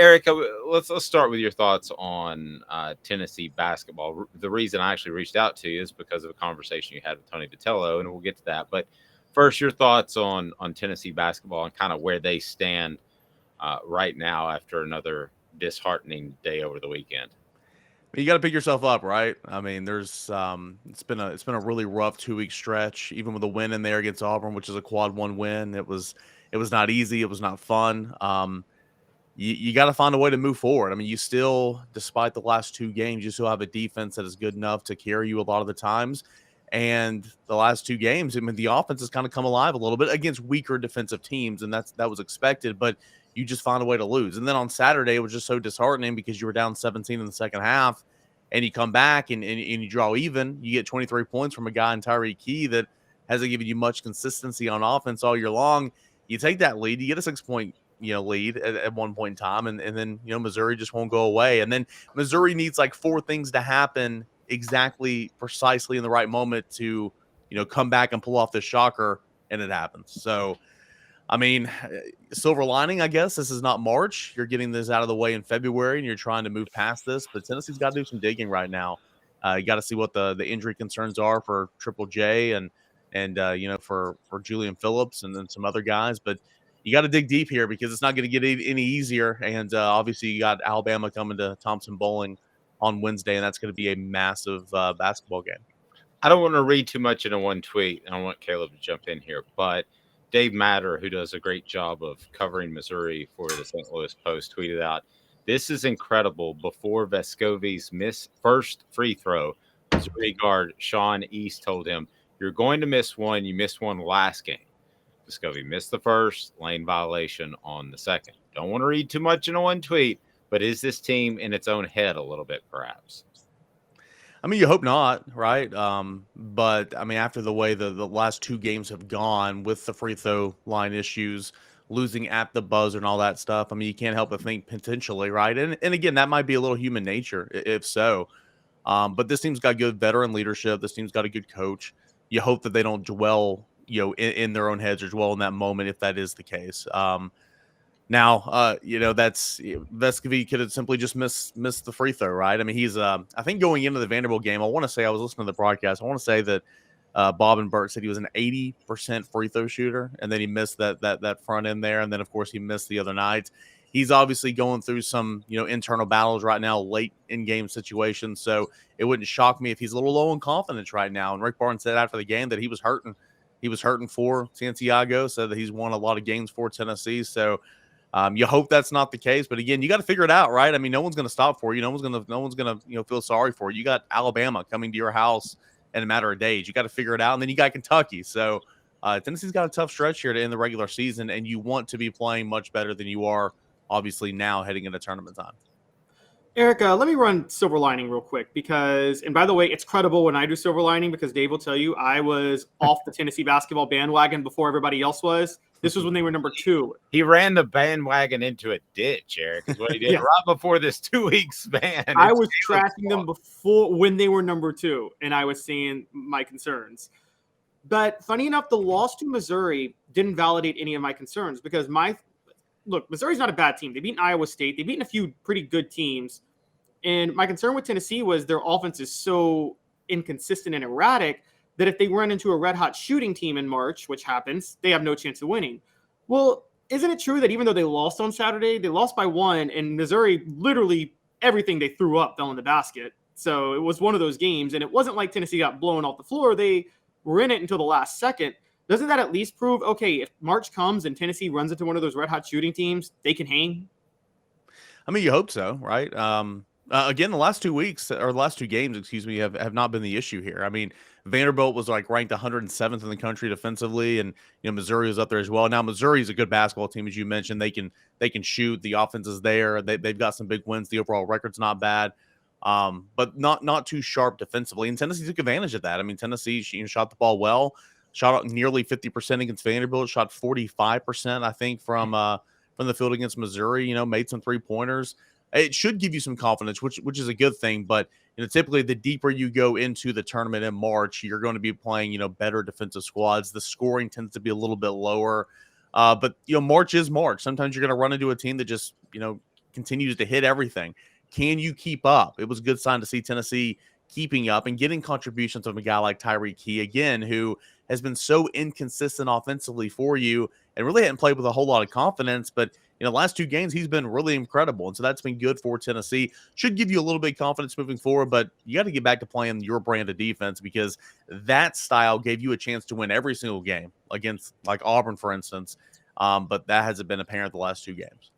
Eric, let's start with your thoughts on Tennessee basketball. The reason I actually reached out to you is because of a conversation you had with Tony Vitello, and we'll get to that. But first, your thoughts on Tennessee basketball and kind of where they stand right now after another disheartening day over the weekend. You got to pick yourself up, right? I mean, there's it's been a really rough 2 week stretch, even with a win in there against Auburn, which is a quad one win. It was not easy. It was not fun. You got to find a way to move forward. I mean, you still, despite the last 2 games, you still have a defense that is good enough to carry you a lot of the times. And the last 2 games, I mean, the offense has kind of come alive a little bit against weaker defensive teams, and that was expected. But you just find a way to lose. And then on Saturday, it was just so disheartening because you were down 17 in the second half, and you come back and you draw even. You get 23 points from a guy in Tyreek Key that hasn't given you much consistency on offense all year long. You take that lead, you get a 6 point lead at one point in time, and then Missouri just won't go away. And then Missouri needs like 4 things to happen exactly precisely in the right moment to come back and pull off this shocker, and it happens. So I mean, silver lining, I guess this is not March. You're getting this out of the way in February, and you're trying to move past this. But Tennessee's got to do some digging right now. You got to see what the injury concerns are for Triple J and for Julian Phillips and then some other guys. But you got to dig deep here because it's not going to get any easier. And obviously, you got Alabama coming to Thompson Bowling on Wednesday, and that's going to be a massive basketball game. I don't want to read too much into one tweet, and I want Caleb to jump in here, but Dave Matter, who does a great job of covering Missouri for the St. Louis Post, tweeted out, "This is incredible. Before Vescovi's first free throw, Missouri guard Sean East told him, 'You're going to miss one. You missed one last game.' Vescovi missed the first, lane violation on the second." Don't want to read too much into one tweet, but is this team in its own head a little bit, perhaps? I mean, you hope not, right? But I mean, after the way the last 2 games have gone with the free throw line issues, losing at the buzzer and all that stuff, I mean, you can't help but think potentially, right? And again, that might be a little human nature, if so. But this team's got good veteran leadership. This team's got a good coach. You hope that they don't dwell, in their own heads or dwell in that moment if that is the case. Now, that's Vescovi could have simply just missed the free throw, right? I mean, he's I think going into the Vanderbilt game, I want to say I was listening to the broadcast. I want to say that Bob and Bert said he was an 80% free throw shooter, and then he missed that front end there, and then of course he missed the other nights. He's obviously going through some internal battles right now, late in game situations. So it wouldn't shock me if he's a little low in confidence right now. And Rick Barnes said after the game that he was hurting. He was hurting for Santiago, said that he's won a lot of games for Tennessee. So you hope that's not the case, but again, you got to figure it out, right? I mean, no one's going to stop for you. No one's going to feel sorry for you. You got Alabama coming to your house in a matter of days. You got to figure it out, and then you got Kentucky. So Tennessee's got a tough stretch here to end the regular season, and you want to be playing much better than you are, obviously, now heading into tournament time. Erica, let me run silver lining real quick because, and by the way, it's credible when I do silver lining because Dave will tell you I was off the Tennessee basketball bandwagon before everybody else was. This was when they were number 2. He ran the bandwagon into a ditch, Eric, is what he did right before this 2-week span. I was tracking them before when they were number 2, and I was seeing my concerns. But funny enough, the loss to Missouri didn't validate any of my concerns because Missouri's not a bad team. They've beaten Iowa State. They've beaten a few pretty good teams. And my concern with Tennessee was their offense is so inconsistent and erratic that if they run into a red-hot shooting team in March, which happens, they have no chance of winning. Well, isn't it true that even though they lost on Saturday, they lost by 1, and Missouri, literally everything they threw up fell in the basket. So it was one of those games, and it wasn't like Tennessee got blown off the floor. They were in it until the last second. Doesn't that at least prove, okay, if March comes and Tennessee runs into one of those red-hot shooting teams, they can hang? I mean, you hope so, right? Again, the last 2 weeks, or the last 2 games, excuse me, have not been the issue here. I mean, Vanderbilt was like ranked 107th in the country defensively, and Missouri was up there as well. Now, Missouri is a good basketball team, as you mentioned. They can shoot. The offense is there. They've got some big wins. The overall record's not bad, but not too sharp defensively. And Tennessee took advantage of that. I mean, Tennessee shot the ball well, shot out nearly 50% against Vanderbilt, shot 45%, I think, from the field against Missouri. Made some 3-pointers. It should give you some confidence, which is a good thing. But typically, the deeper you go into the tournament in March, you're going to be playing better defensive squads. The scoring tends to be a little bit lower, but March is March. Sometimes you're going to run into a team that just continues to hit everything. Can you keep up? It was a good sign to see Tennessee keeping up and getting contributions from a guy like Tyreek Key, again, who has been so inconsistent offensively for you and really hadn't played with a whole lot of confidence. But, the last 2 games, he's been really incredible. And so that's been good for Tennessee. Should give you a little bit of confidence moving forward, but you got to get back to playing your brand of defense, because that style gave you a chance to win every single game against like Auburn, for instance. But that hasn't been apparent the last 2 games.